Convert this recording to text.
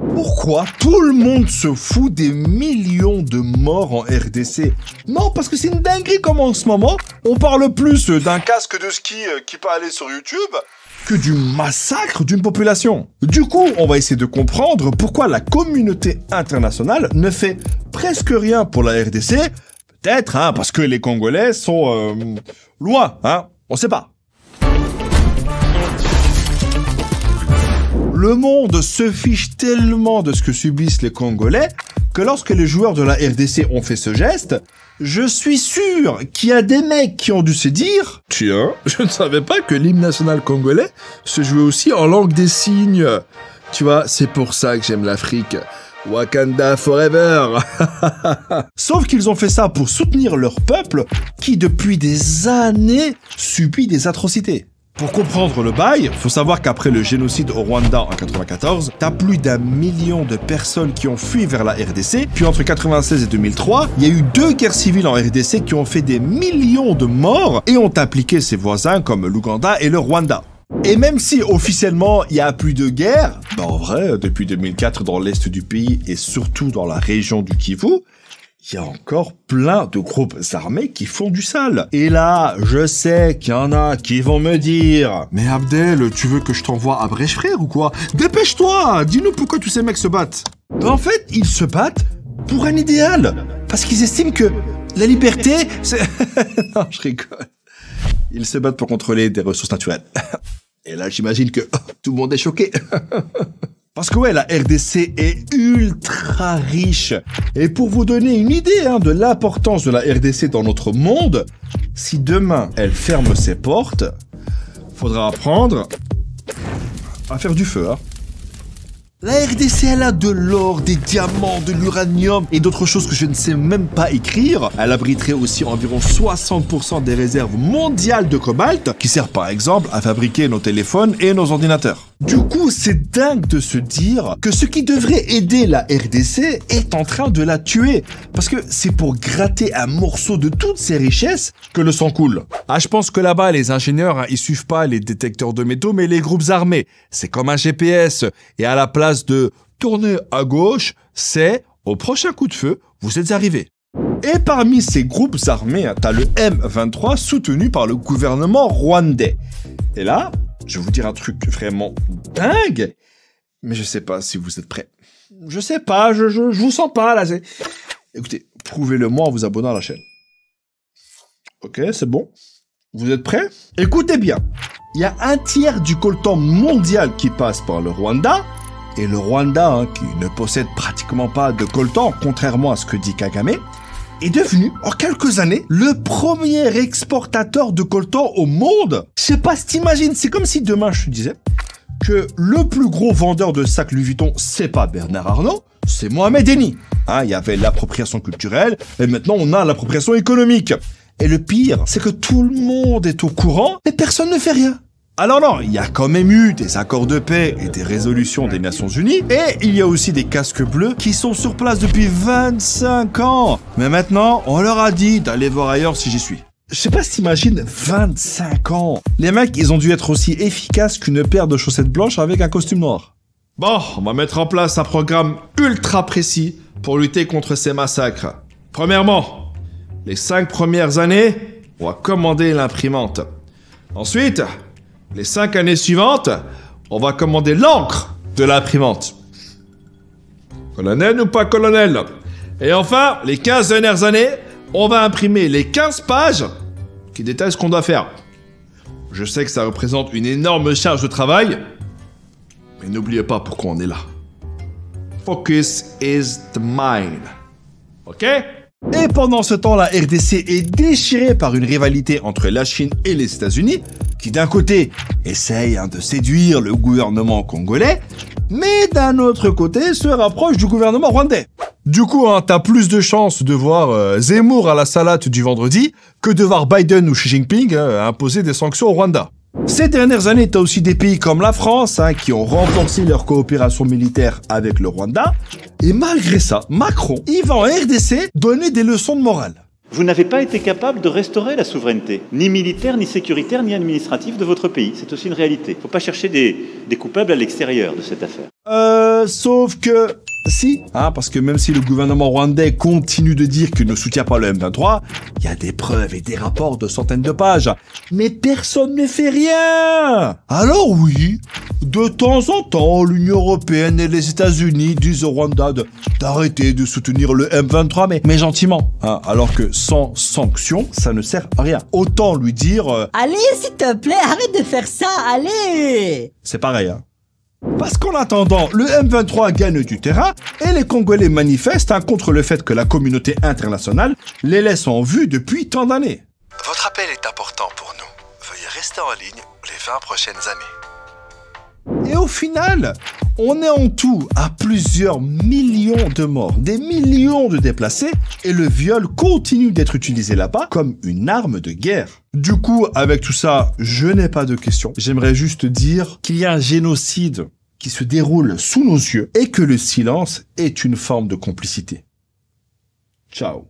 Pourquoi tout le monde se fout des millions de morts en RDC? Non, parce que c'est une dinguerie comme en ce moment, on parle plus d'un casque de ski qui peut aller sur YouTube que du massacre d'une population. Du coup, on va essayer de comprendre pourquoi la communauté internationale ne fait presque rien pour la RDC. Peut-être parce que les Congolais sont loin, on sait pas. Le monde se fiche tellement de ce que subissent les Congolais que lorsque les joueurs de la RDC ont fait ce geste, je suis sûr qu'il y a des mecs qui ont dû se dire « Tiens, je ne savais pas que l'hymne national congolais se jouait aussi en langue des signes. Tu vois, c'est pour ça que j'aime l'Afrique. Wakanda forever !» Sauf qu'ils ont fait ça pour soutenir leur peuple qui, depuis des années, subit des atrocités. Pour comprendre le bail, faut savoir qu'après le génocide au Rwanda en 94, t'as plus d'1 million de personnes qui ont fui vers la RDC, puis entre 96 et 2003, il y a eu 2 guerres civiles en RDC qui ont fait des millions de morts et ont impliqué ses voisins comme l'Ouganda et le Rwanda. Et même si officiellement il y a plus de guerre, en vrai, depuis 2004 dans l'est du pays et surtout dans la région du Kivu, il y a encore plein de groupes armés qui font du sale. Et là, je sais qu'il y en a qui vont me dire « Mais Abdel, tu veux que je t'envoie à Brèche frère ou quoi? Dépêche-toi! Dis-nous pourquoi tous ces mecs se battent !» En fait, ils se battent pour un idéal. Parce qu'ils estiment que la liberté, c'est... Non, je rigole. Ils se battent pour contrôler des ressources naturelles. Et là, j'imagine que tout le monde est choqué. Parce que ouais, la RDC est ultra riche. Et pour vous donner une idée de l'importance de la RDC dans notre monde, si demain elle ferme ses portes, faudra apprendre à faire du feu. La RDC, elle a de l'or, des diamants, de l'uranium et d'autres choses que je ne sais même pas écrire. Elle abriterait aussi environ 60% des réserves mondiales de cobalt qui servent par exemple à fabriquer nos téléphones et nos ordinateurs. Du coup, c'est dingue de se dire que ce qui devrait aider la RDC est en train de la tuer. Parce que c'est pour gratter un morceau de toutes ces richesses que le sang coule. Je pense que là-bas, les ingénieurs, ils suivent pas les détecteurs de métaux, mais les groupes armés. C'est comme un GPS. Et à la place de tourner à gauche, c'est au prochain coup de feu, vous êtes arrivés. Et parmi ces groupes armés, t'as le M23 soutenu par le gouvernement rwandais. Et là, je vais vous dire un truc vraiment dingue, mais je sais pas si vous êtes prêts. Je sais pas, je vous sens pas là. Écoutez, prouvez-le moi en vous abonnant à la chaîne. Ok, c'est bon. Vous êtes prêts? Écoutez bien. Il y a un tiers du coltan mondial qui passe par le Rwanda. Et le Rwanda, qui ne possède pratiquement pas de coltan, contrairement à ce que dit Kagame, est devenu, en quelques années, le premier exportateur de coltan au monde. Je sais pas si t'imagines, c'est comme si demain je te disais que le plus gros vendeur de sacs Louis Vuitton, c'est pas Bernard Arnault, c'est Mohamed Eni. Il y avait l'appropriation culturelle, et maintenant on a l'appropriation économique. Et le pire, c'est que tout le monde est au courant, mais personne ne fait rien. Alors non, il y a quand même eu des accords de paix et des résolutions des Nations Unies, et il y a aussi des casques bleus qui sont sur place depuis 25 ans. Mais maintenant, on leur a dit d'aller voir ailleurs si j'y suis. Je sais pas si t'imagines, 25 ans. Les mecs, ils ont dû être aussi efficaces qu'une paire de chaussettes blanches avec un costume noir. Bon, on va mettre en place un programme ultra précis pour lutter contre ces massacres. Premièrement, les 5 premières années, on va commander l'imprimante. Ensuite, les 5 années suivantes, on va commander l'encre de l'imprimante. Colonel ou pas colonel? Et enfin, les 15 dernières années, on va imprimer les 15 pages qui détaillent ce qu'on doit faire. Je sais que ça représente une énorme charge de travail, mais n'oubliez pas pourquoi on est là. Focus is the mind. Ok? Et pendant ce temps, la RDC est déchirée par une rivalité entre la Chine et les États-Unis, qui d'un côté essaye de séduire le gouvernement congolais, mais d'un autre côté se rapproche du gouvernement rwandais. Du coup, t'as plus de chances de voir Zemmour à la salade du vendredi que de voir Biden ou Xi Jinping imposer des sanctions au Rwanda. Ces dernières années, t'as aussi des pays comme la France qui ont renforcé leur coopération militaire avec le Rwanda. Et malgré ça, Macron, il va en RDC donner des leçons de morale. Vous n'avez pas été capable de restaurer la souveraineté, ni militaire, ni sécuritaire, ni administrative de votre pays. C'est aussi une réalité. Il ne faut pas chercher des coupables à l'extérieur de cette affaire. Sauf que... Si, parce que même si le gouvernement rwandais continue de dire qu'il ne soutient pas le M23, il y a des preuves et des rapports de centaines de pages. Mais personne ne fait rien. Alors oui, de temps en temps, l'Union européenne et les États-Unis disent au Rwanda d'arrêter de soutenir le M23, mais gentiment. Alors que sans sanction, ça ne sert à rien. Autant lui dire... Allez, s'il te plaît, arrête de faire ça, allez. C'est pareil, Parce qu'en attendant, le M23 gagne du terrain et les Congolais manifestent contre le fait que la communauté internationale les laisse en vue depuis tant d'années. Votre appel est important pour nous. Veuillez rester en ligne les 20 prochaines années. Et au final, on est en tout à plusieurs millions de morts, des millions de déplacés, et le viol continue d'être utilisé là-bas comme une arme de guerre. Du coup, avec tout ça, je n'ai pas de questions. J'aimerais juste dire qu'il y a un génocide qui se déroule sous nos yeux et que le silence est une forme de complicité. Ciao.